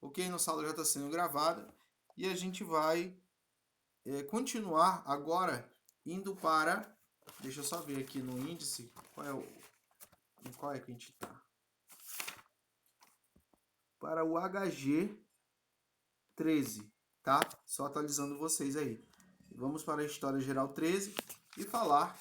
ok? Nossa aula já está sendo gravada e a gente vai continuar agora indo para... Deixa eu só ver aqui no índice em qual é que a gente está. Para o HG 13, tá? Só atualizando vocês aí. Vamos para a História Geral 13 e falar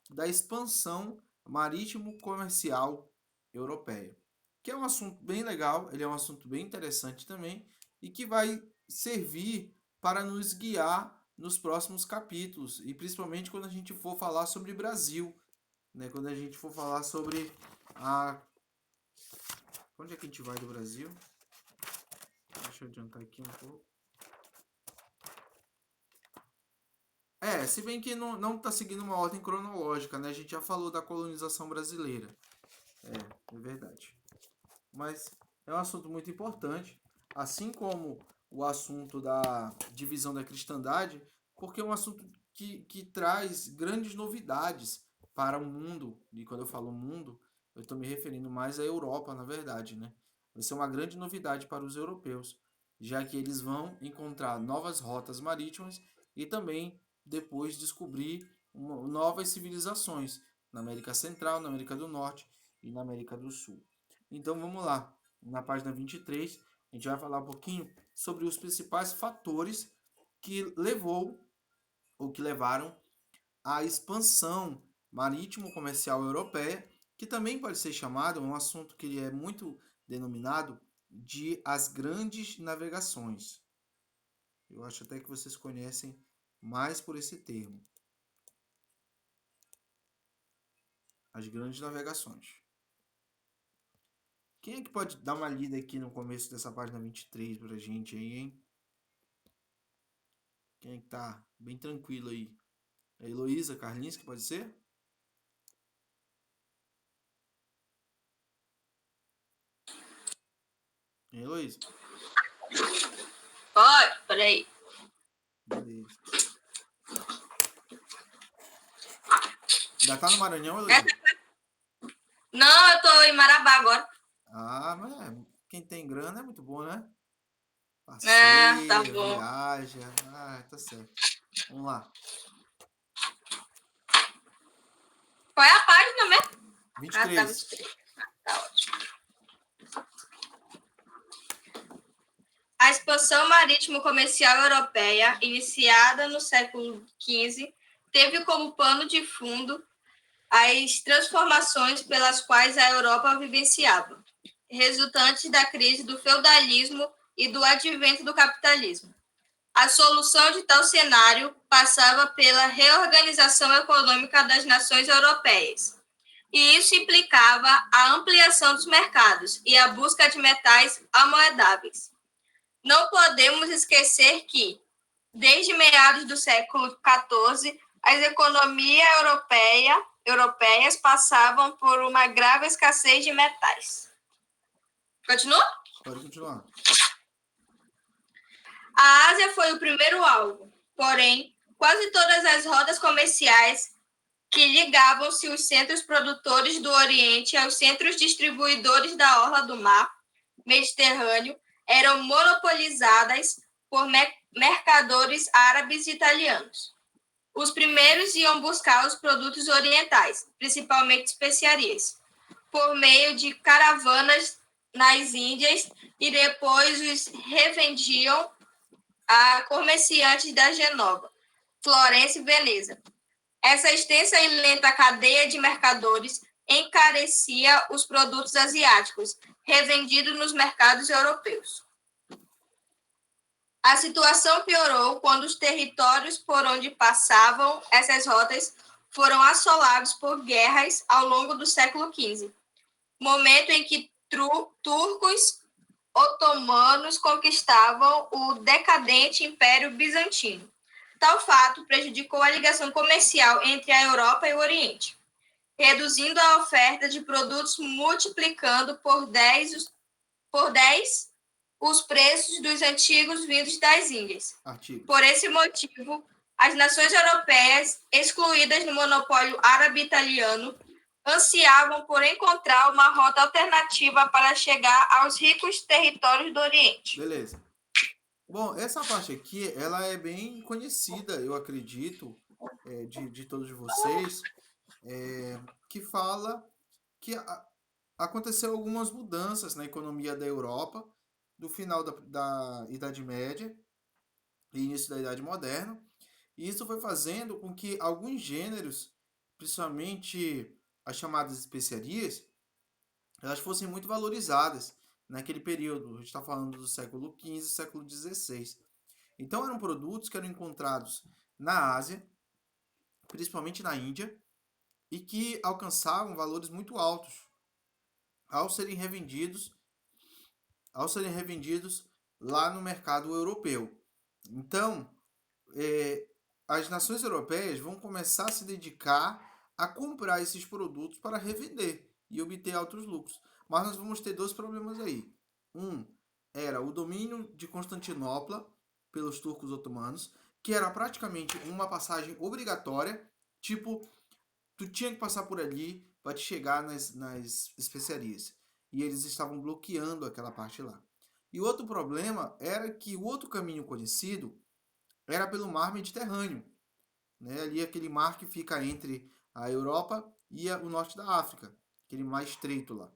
da expansão marítimo-comercial europeia, que é um assunto bem legal, ele é um assunto bem interessante também e que vai servir para nos guiar nos próximos capítulos e principalmente quando a gente for falar sobre Brasil, né? Quando a gente for falar sobre a... Onde é que a gente vai do Brasil? Deixa eu adiantar aqui um pouco. Se bem que não está seguindo uma ordem cronológica, né? A gente já falou da colonização brasileira. É verdade. Mas é um assunto muito importante, assim como o assunto da divisão da cristandade, porque é um assunto que traz grandes novidades para o mundo. E quando eu falo mundo, eu estou me referindo mais à Europa, na verdade, né? Vai ser uma grande novidade para os europeus, já que eles vão encontrar novas rotas marítimas e também depois descobrir novas civilizações na América Central, na América do Norte e na América do Sul. Então vamos lá, na página 23, a gente vai falar um pouquinho sobre os principais fatores que levaram à expansão marítimo-comercial europeia, que também pode ser chamado, um assunto que ele é muito denominado de as grandes navegações. Eu acho até que vocês conhecem mais por esse termo. As grandes navegações. Quem é que pode dar uma lida aqui no começo dessa página 23 pra gente aí, hein? Quem é que tá bem tranquilo aí? É Heloísa Carlinhos, que pode ser? É Heloísa? Pode, peraí. Beleza. Ainda tá no Maranhão, Heloísa? Não, eu tô em Marabá agora. Mas quem tem grana é muito bom, né? Tá Passeia, bom. viaja. Tá certo. Vamos lá. Qual é a página mesmo? 23. Tá, 23. Tá ótimo. A expansão marítimo-comercial europeia, iniciada no século XV, teve como pano de fundo as transformações pelas quais a Europa vivenciava, resultantes da crise do feudalismo e do advento do capitalismo. A solução de tal cenário passava pela reorganização econômica das nações europeias, e isso implicava a ampliação dos mercados e a busca de metais amoedáveis. Não podemos esquecer que, desde meados do século XIV, as economias europeias passavam por uma grave escassez de metais. Continua? Pode continuar. A Ásia foi o primeiro alvo, porém, quase todas as rotas comerciais que ligavam-se os centros produtores do Oriente aos centros distribuidores da orla do mar Mediterrâneo eram monopolizadas por mercadores árabes e italianos. Os primeiros iam buscar os produtos orientais, principalmente especiarias, por meio de caravanas nas Índias e depois os revendiam a comerciantes da Genova, Florença e Veneza. Essa extensa e lenta cadeia de mercadores encarecia os produtos asiáticos, revendidos nos mercados europeus. A situação piorou quando os territórios por onde passavam essas rotas foram assolados por guerras ao longo do século XV, momento em que turcos otomanos conquistavam o decadente Império Bizantino. Tal fato prejudicou a ligação comercial entre a Europa e o Oriente, reduzindo a oferta de produtos, multiplicando por 10 os preços dos antigos vindos das Índias. Por esse motivo, as nações europeias, excluídas no monopólio árabe-italiano, ansiavam por encontrar uma rota alternativa para chegar aos ricos territórios do Oriente. Beleza. Bom, essa parte aqui, ela é bem conhecida, eu acredito, de todos vocês, que fala que aconteceu algumas mudanças na economia da Europa do final da Idade Média e início da Idade Moderna. E isso foi fazendo com que alguns gêneros, principalmente as chamadas especiarias, elas fossem muito valorizadas naquele período. A gente está falando do século XV, século XVI. Então eram produtos que eram encontrados na Ásia, principalmente na Índia, e que alcançavam valores muito altos ao serem revendidos, ao serem revendidos lá no mercado europeu. Então, as nações europeias vão começar a se dedicar a comprar esses produtos para revender e obter altos lucros. Mas nós vamos ter dois problemas aí. Um era o domínio de Constantinopla pelos turcos otomanos, que era praticamente uma passagem obrigatória, tipo, tu tinha que passar por ali para te chegar nas especiarias. E eles estavam bloqueando aquela parte lá. E outro problema era que o outro caminho conhecido era pelo mar Mediterrâneo, né? Ali aquele mar que fica entre a Europa e o norte da África, aquele mar estreito lá,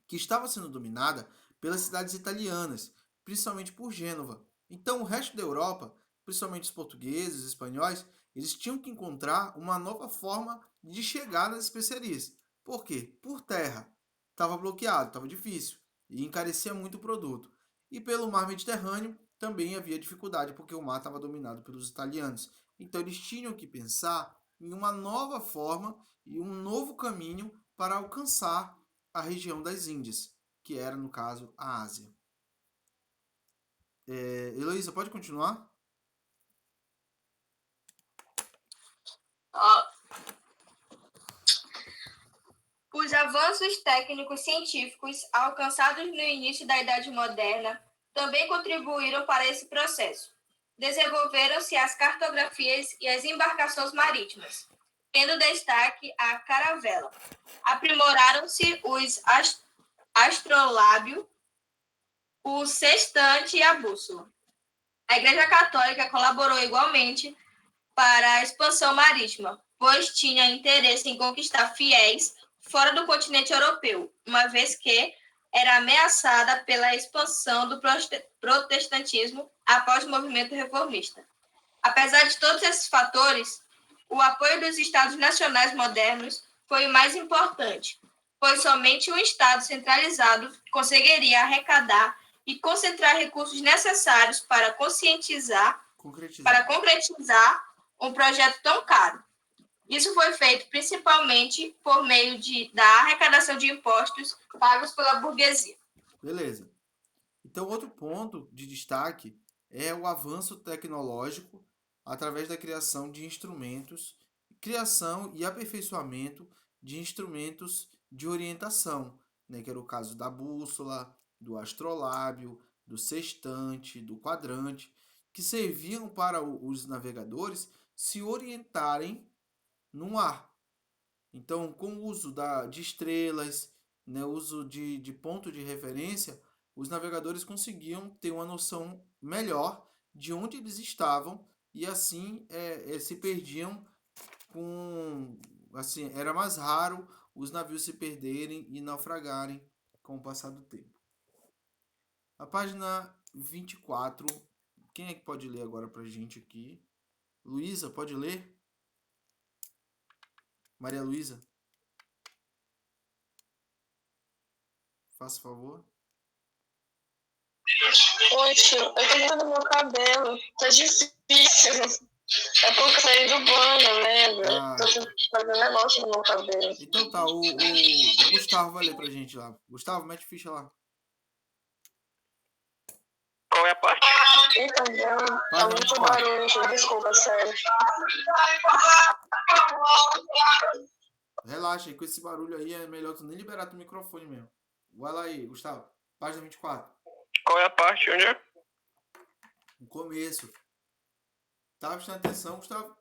que estava sendo dominada pelas cidades italianas, principalmente por Gênova. Então o resto da Europa, principalmente os portugueses, os espanhóis, eles tinham que encontrar uma nova forma de chegar nas especiarias. Por quê? Por terra. Estava bloqueado, estava difícil e encarecia muito o produto. E pelo mar Mediterrâneo também havia dificuldade, porque o mar estava dominado pelos italianos. Então eles tinham que pensar em uma nova forma e um novo caminho para alcançar a região das Índias, que era, no caso, a Ásia. Heloísa, pode continuar? Os avanços técnicos científicos alcançados no início da Idade Moderna também contribuíram para esse processo. Desenvolveram-se as cartografias e as embarcações marítimas, tendo destaque a caravela. Aprimoraram-se os astrolábio, o sextante e a bússola. A Igreja Católica colaborou igualmente para a expansão marítima, pois tinha interesse em conquistar fiéis fora do continente europeu, uma vez que era ameaçada pela expansão do protestantismo após o movimento reformista. Apesar de todos esses fatores, o apoio dos Estados nacionais modernos foi o mais importante, pois somente um Estado centralizado conseguiria arrecadar e concentrar recursos necessários para concretizar um projeto tão caro. Isso foi feito principalmente por meio da arrecadação de impostos pagos pela burguesia. Beleza. Então, outro ponto de destaque é o avanço tecnológico através da criação de instrumentos, criação e aperfeiçoamento de instrumentos de orientação, né, que era o caso da bússola, do astrolábio, do sextante, do quadrante, que serviam para os navegadores se orientarem no ar. Então, com o uso de estrelas, né, o uso de ponto de referência, os navegadores conseguiam ter uma noção melhor de onde eles estavam e assim se perdiam com. Assim, era mais raro os navios se perderem e naufragarem com o passar do tempo. A página 24. Quem é que pode ler agora pra gente aqui? Luísa, pode ler? Maria Luísa? Faça favor. Oi, tio, eu tô mudando meu cabelo. Tá difícil. É porque eu saí do banho, né? Tô fazendo negócio no meu cabelo. Então tá, o Gustavo vai ler pra gente lá. Gustavo, mete ficha lá. Qual é a parte? Então, tá muito barulho, tio. Desculpa, sério. Relaxa, com esse barulho aí é melhor tu nem liberar teu microfone mesmo. Vai lá aí, Gustavo. Página 24. Qual é a parte? Onde é? No começo. Tá prestando atenção, Gustavo?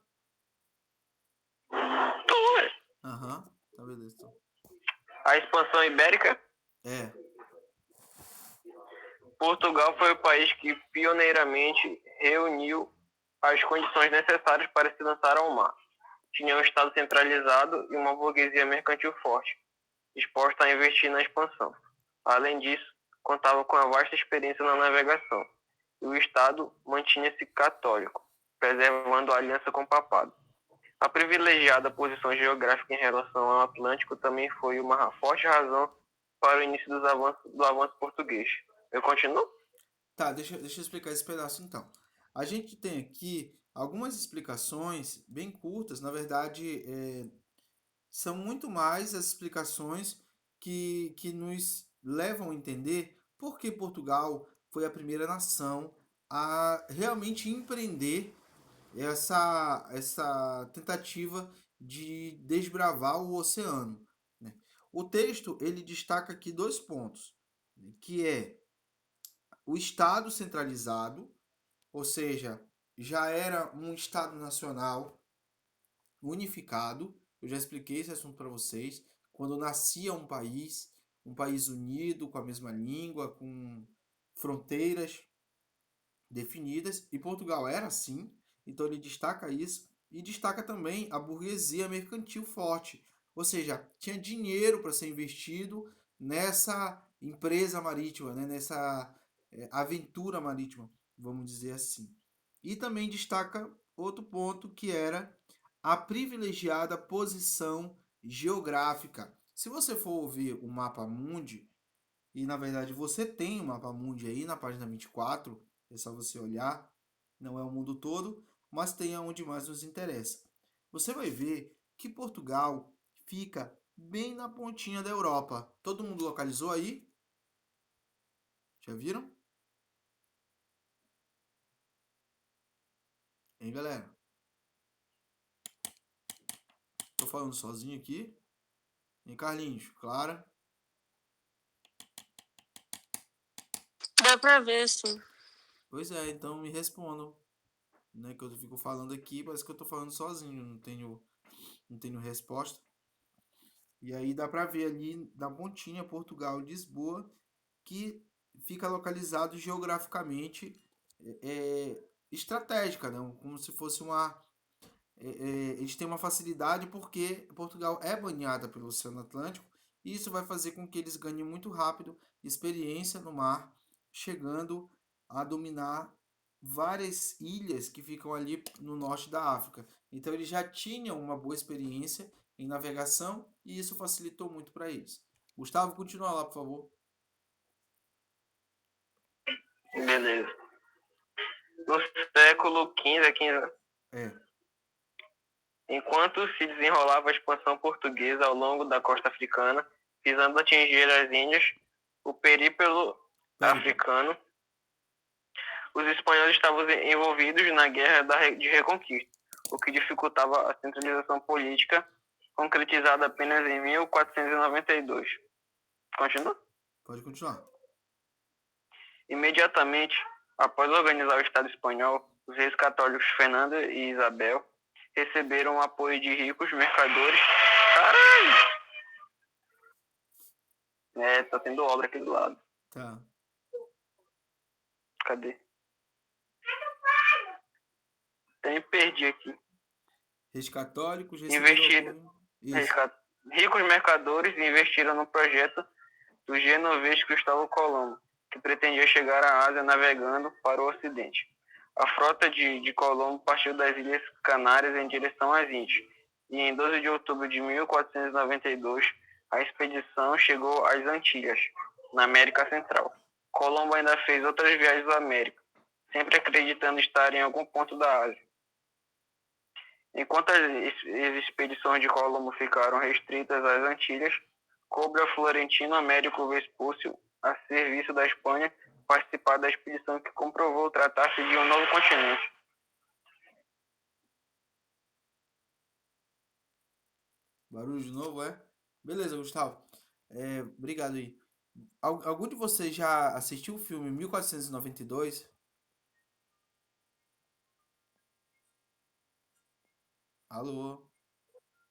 Tô, velho. Aham, Tá, beleza. Então. A expansão ibérica. É. Portugal foi o país que pioneiramente reuniu as condições necessárias para se lançar ao mar. Tinha um Estado centralizado e uma burguesia mercantil forte, disposta a investir na expansão. Além disso, contava com uma vasta experiência na navegação, e o Estado mantinha-se católico, preservando a aliança com o papado. A privilegiada posição geográfica em relação ao Atlântico também foi uma forte razão para o início do avanço português. Eu continuo? Tá, deixa eu explicar esse pedaço então. A gente tem aqui algumas explicações bem curtas, na verdade, são muito mais as explicações que nos levam a entender por que Portugal foi a primeira nação a realmente empreender essa tentativa de desbravar o oceano, né? O texto ele destaca aqui dois pontos, né, que é o Estado centralizado, ou seja, já era um Estado nacional unificado. Eu já expliquei esse assunto para vocês. Quando nascia um país unido, com a mesma língua, com fronteiras definidas, e Portugal era assim, então ele destaca isso e destaca também a burguesia mercantil forte, ou seja, tinha dinheiro para ser investido nessa empresa marítima, né? Nessa aventura marítima, vamos dizer assim. E também destaca outro ponto que era a privilegiada posição geográfica. Se você for ver o mapa mundi, e na verdade você tem o mapa mundi aí na página 24, é só você olhar, não é o mundo todo, mas tem aonde mais nos interessa. Você vai ver que Portugal fica bem na pontinha da Europa. Todo mundo localizou aí? Já viram? Hein, galera? Tô falando sozinho aqui. Hein, Carlinhos? Clara? Dá pra ver, sim. Pois é, então me respondam. Né, que eu fico falando aqui, parece que eu tô falando sozinho, não tenho resposta. E aí dá para ver ali na pontinha Portugal, Lisboa, que fica localizado geograficamente estratégica, né? Como se fosse eles têm uma facilidade porque Portugal é banhada pelo Oceano Atlântico e isso vai fazer com que eles ganhem muito rápido experiência no mar, chegando a dominar várias ilhas que ficam ali no norte da África. Então eles já tinham uma boa experiência em navegação e isso facilitou muito para eles. Gustavo, continua lá, por favor. Beleza. No século XV, É. enquanto se desenrolava a expansão portuguesa ao longo da costa africana, visando atingir as Índias, o períplo africano, os espanhóis estavam envolvidos na guerra de reconquista, o que dificultava a centralização política, concretizada apenas em 1492. Continua? Pode continuar. Imediatamente após organizar o Estado espanhol, os reis católicos Fernando e Isabel receberam o apoio de ricos mercadores. Caralho! Tá tendo obra aqui do lado. Tá. Cadê? Até me perdi aqui. Reis católicos Investiram. receberam isso. Ricos mercadores investiram no projeto do genovês Cristóvão Colombo, que pretendia chegar à Ásia navegando para o Ocidente. A frota de Colombo partiu das Ilhas Canárias em direção às Índias, e em 12 de outubro de 1492, a expedição chegou às Antilhas, na América Central. Colombo ainda fez outras viagens à América, sempre acreditando estar em algum ponto da Ásia. Enquanto as expedições de Colombo ficaram restritas às Antilhas, coube a Florentino Américo Vespúcio, a serviço da Espanha, participar da expedição que comprovou tratar-se de um novo continente. Barulho de novo, é? Beleza, Gustavo. Obrigado aí. Algum de vocês já assistiu o filme 1492? Alô?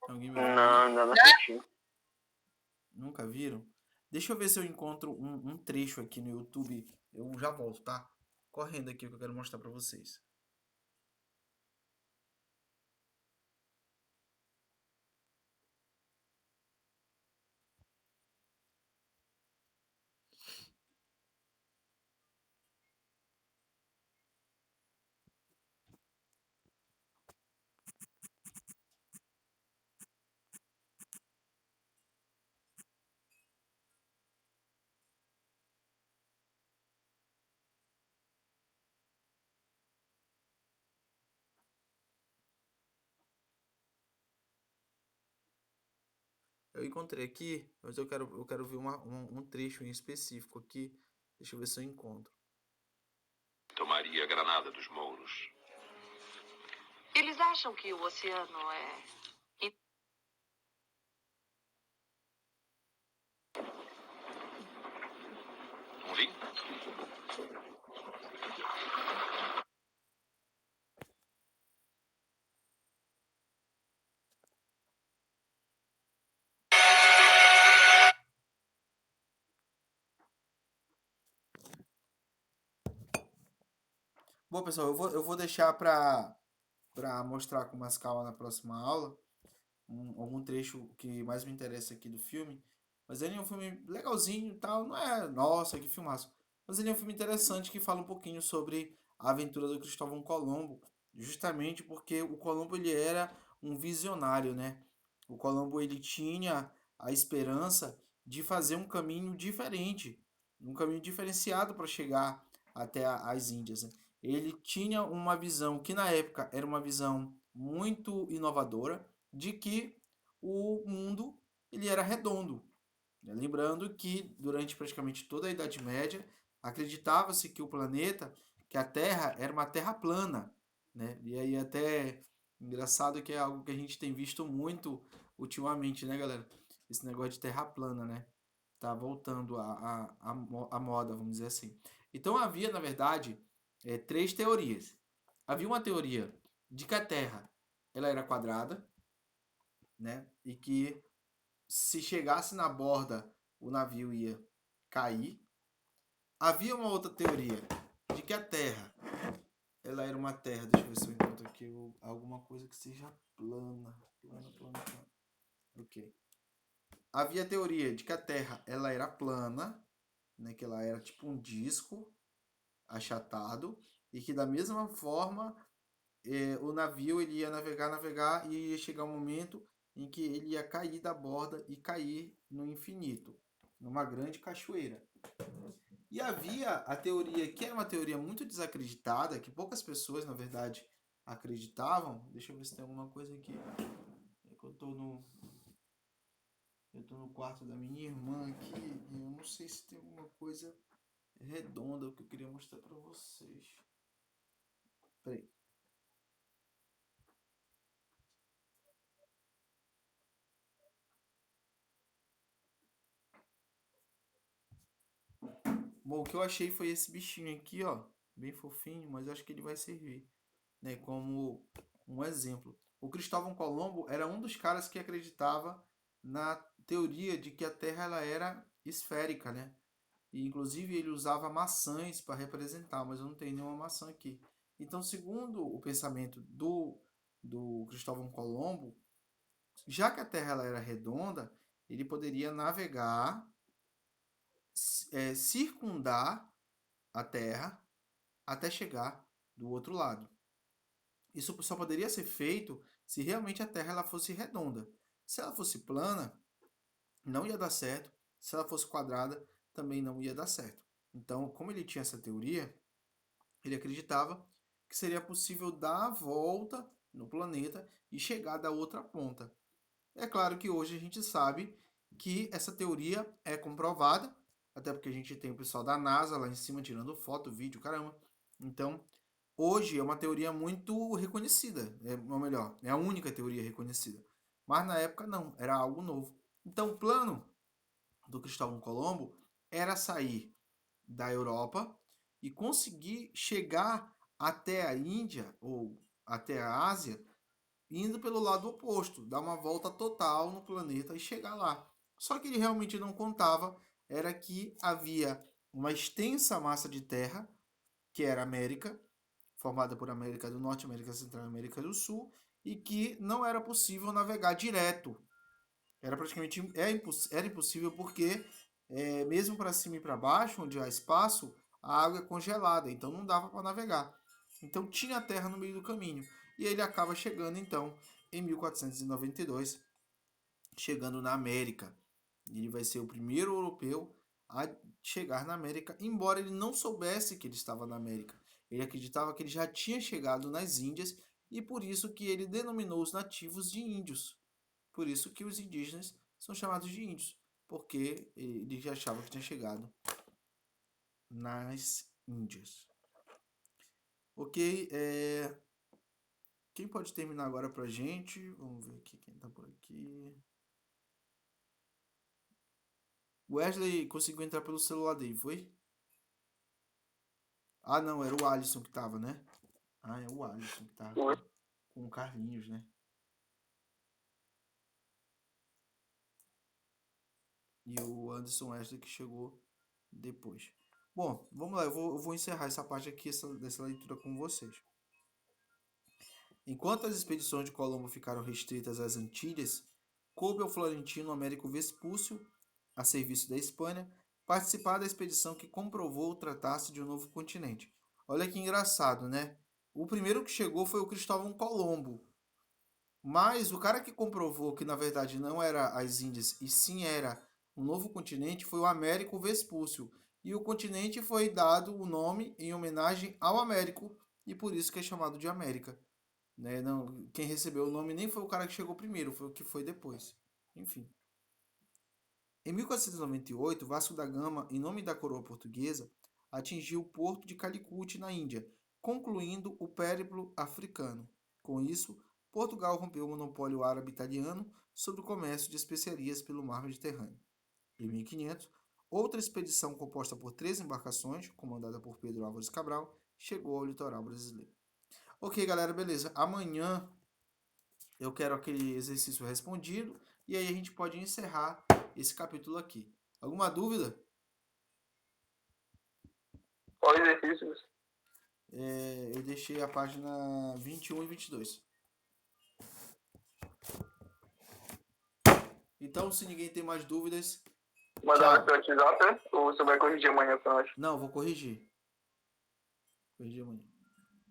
Alguém me ouviu aí? Não, ainda não assisti. Nunca viram? Deixa eu ver se eu encontro um trecho aqui no YouTube. Eu já volto, tá? Correndo aqui que eu quero mostrar pra vocês. Eu encontrei aqui, mas eu quero ver um trecho em específico aqui. Deixa eu ver se eu encontro. Tomaria Granada dos Mouros. Eles acham que o oceano é. Um vinho? Bom, pessoal, eu vou deixar pra mostrar com mais calma na próxima aula algum trecho que mais me interessa aqui do filme. Mas ele é um filme legalzinho e tal. Não é, nossa, que filmaço. Mas ele é um filme interessante que fala um pouquinho sobre a aventura do Cristóvão Colombo. Justamente porque o Colombo ele era um visionário, né? O Colombo ele tinha a esperança de fazer um caminho diferente, um caminho diferenciado para chegar até as Índias, né? Ele tinha uma visão que na época era uma visão muito inovadora de que o mundo ele era redondo, né? Lembrando que durante praticamente toda a Idade Média acreditava-se que o planeta, que a Terra era uma terra plana, né? E aí até engraçado que é algo que a gente tem visto muito ultimamente, né, galera? Esse negócio de terra plana, né? Tá voltando a moda, vamos dizer assim. Então havia, na verdade, três teorias. Havia uma teoria de que a Terra ela era quadrada, né? E que se chegasse na borda, o navio ia cair. Havia uma outra teoria de que a Terra, ela era uma terra, deixa eu ver se eu encontro aqui alguma coisa que seja plana, plana, plana, plana. Ok. Havia a teoria de que a Terra, ela era plana, né, que ela era tipo um disco achatado e que da mesma forma o navio ele ia navegar e ia chegar um momento em que ele ia cair da borda e cair no infinito, numa grande cachoeira. E havia a teoria, que era uma teoria muito desacreditada, que poucas pessoas, na verdade, acreditavam. Deixa eu ver se tem alguma coisa aqui. É que eu tô no quarto da minha irmã aqui e eu não sei se tem alguma coisa redonda que eu queria mostrar para vocês. Peraí. Bom, o que eu achei foi esse bichinho aqui, ó, bem fofinho, mas eu acho que ele vai servir, né, como um exemplo. O Cristóvão Colombo era um dos caras que acreditava na teoria de que a Terra ela era esférica, né? E inclusive ele usava maçãs para representar, mas eu não tenho nenhuma maçã aqui. Então, segundo o pensamento do Cristóvão Colombo, já que a Terra ela era redonda, ele poderia navegar, circundar a Terra até chegar do outro lado. Isso só poderia ser feito se realmente a Terra ela fosse redonda. Se ela fosse plana, não ia dar certo. Se ela fosse quadrada, também não ia dar certo. Então, como ele tinha essa teoria, ele acreditava que seria possível dar a volta no planeta e chegar da outra ponta. É claro que hoje a gente sabe que essa teoria é comprovada, até porque a gente tem o pessoal da NASA lá em cima tirando foto, vídeo, caramba. Então, hoje é uma teoria muito reconhecida, ou melhor, é a única teoria reconhecida. Mas na época não, era algo novo. Então, o plano do Cristóvão Colombo era sair da Europa e conseguir chegar até a Índia ou até a Ásia, indo pelo lado oposto, dar uma volta total no planeta e chegar lá. Só que ele realmente não contava era que havia uma extensa massa de terra, que era a América, formada por América do Norte, América Central e América do Sul, e que não era possível navegar direto. Era praticamente era impossível porque, mesmo para cima e para baixo, onde há espaço, a água é congelada, então não dava para navegar. Então tinha terra no meio do caminho. E ele acaba chegando, então, em 1492, chegando na América. Ele vai ser o primeiro europeu a chegar na América, embora ele não soubesse que ele estava na América. Ele acreditava que ele já tinha chegado nas Índias e por isso que ele denominou os nativos de índios. Por isso que os indígenas são chamados de índios, porque ele já achava que tinha chegado nas Índias. Ok, quem pode terminar agora pra gente? Vamos ver aqui quem tá por aqui. Wesley conseguiu entrar pelo celular dele, foi? Ah, não, era o Alisson que tava, né? Ah, é o Alisson que tava com o Carlinhos, né? E o Anderson Wesley que chegou depois. Bom, vamos lá, eu vou encerrar essa parte aqui, dessa leitura com vocês. Enquanto as expedições de Colombo ficaram restritas às Antilhas, coube ao florentino Américo Vespúcio, a serviço da Espanha, participar da expedição que comprovou tratar-se de um novo continente. Olha que engraçado, né? O primeiro que chegou foi o Cristóvão Colombo, mas o cara que comprovou que na verdade não era as Índias e sim era um novo continente foi o Américo Vespúcio. E o continente foi dado o nome em homenagem ao Américo e por isso que é chamado de América. Né? Não, quem recebeu o nome nem foi o cara que chegou primeiro, foi o que foi depois. Enfim. Em 1498, Vasco da Gama, em nome da coroa portuguesa, atingiu o porto de Calicut, na Índia, concluindo o périplo africano. Com isso, Portugal rompeu o monopólio árabe-italiano sobre o comércio de especiarias pelo mar Mediterrâneo. Em 1500, outra expedição composta por 3 embarcações, comandada por Pedro Álvares Cabral, chegou ao litoral brasileiro. Ok, galera, beleza. Amanhã eu quero aquele exercício respondido e aí a gente pode encerrar esse capítulo aqui. Alguma dúvida? Qual exercícios? Eu deixei a página 21 e 22. Então, se ninguém tem mais dúvidas... Mandar no seu WhatsApp, né? Ou você vai corrigir amanhã pra nós? Não, vou corrigir. Corrigir amanhã.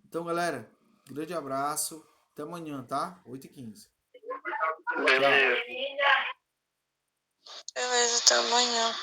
Então, galera, grande abraço. Até amanhã, tá? 8h15. Beleza. Beleza, até amanhã.